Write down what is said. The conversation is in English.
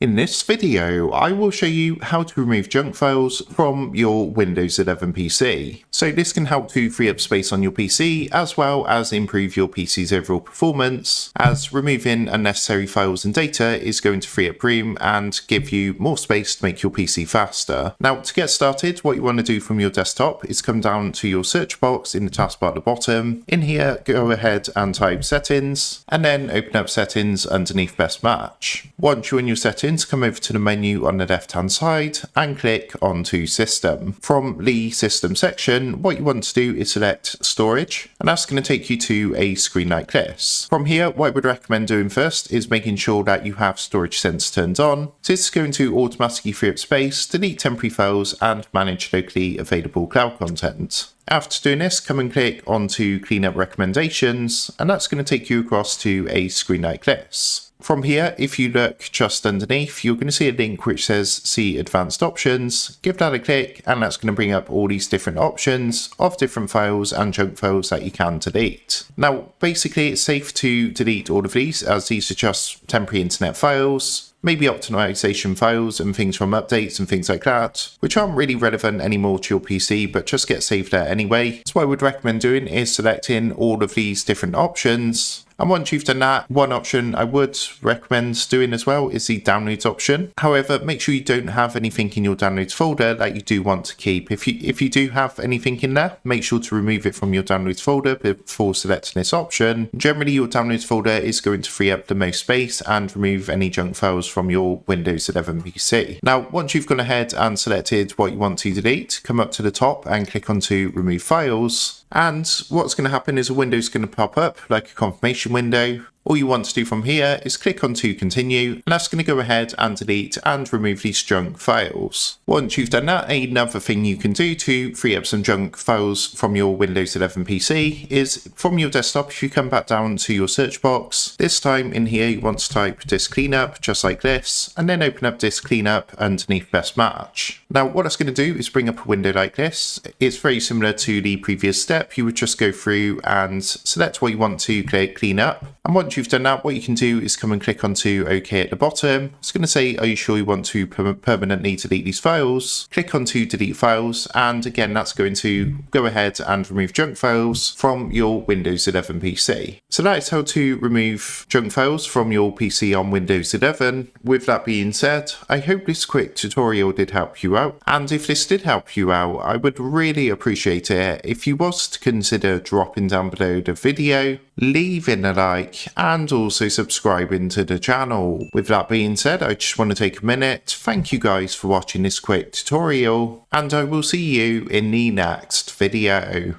In this video, I will show you how to remove junk files from your Windows 11 PC. So this can help to free up space on your PC as well as improve your PC's overall performance, as removing unnecessary files and data is going to free up room and give you more space to make your PC faster. Now, to get started, what you want to do from your desktop is come down to your search box in the taskbar at the bottom. In here, go ahead and type settings and then open up settings underneath best match. Once you're in your settings, come over to the menu on the left hand side and click onto system. From the system section, what you want to do is select storage, and that's going to take you to a screen like this. From here, what I would recommend doing first is making sure that you have storage sense turned on. So this is going to automatically free up space, delete temporary files and manage locally available cloud content. After doing this, come and click onto cleanup recommendations, and that's going to take you across to a screen like this. From here, if you look just underneath, you're going to see a link which says see advanced options. Give that a click and that's going to bring up all these different options of different files and junk files that you can delete. Now, basically it's safe to delete all of these as these are just temporary internet files, maybe optimization files and things from updates and things like that, which aren't really relevant anymore to your PC, but just get saved there anyway. So what I would recommend doing is selecting all of these different options. And once you've done that, one option I would recommend doing as well is the downloads option. However, make sure you don't have anything in your downloads folder that you do want to keep. If you do have anything in there, make sure to remove it from your downloads folder before selecting this option. Generally, your downloads folder is going to free up the most space and remove any junk files from your Windows 11 PC. Now, once you've gone ahead and selected what you want to delete, come up to the top and click onto remove files. And what's going to happen is a window is going to pop up like a confirmation window. All you want to do from here is click on to continue, and that's going to go ahead and delete and remove these junk files. Once you've done that, another thing you can do to free up some junk files from your Windows 11 PC is from your desktop, if you come back down to your search box, this time in here you want to type disk cleanup just like this, and then open up disk cleanup underneath best match. Now what that's going to do is bring up a window like this. It's very similar to the previous step. You would just go through and select what you want to clean up, and once you've done that, what you can do is come and click onto OK at the bottom. It's going to say, are you sure you want to permanently delete these files? Click onto delete files, and again, that's going to go ahead and remove junk files from your Windows 11 PC. So that is how to remove junk files from your PC on Windows 11. With that being said, I hope this quick tutorial did help you out. And if this did help you out, I would really appreciate it if you was to consider dropping down below the video, leaving a like, and also subscribing to the channel. With that being said, I just want to take a minute. Thank you guys for watching this quick tutorial, and I will see you in the next video.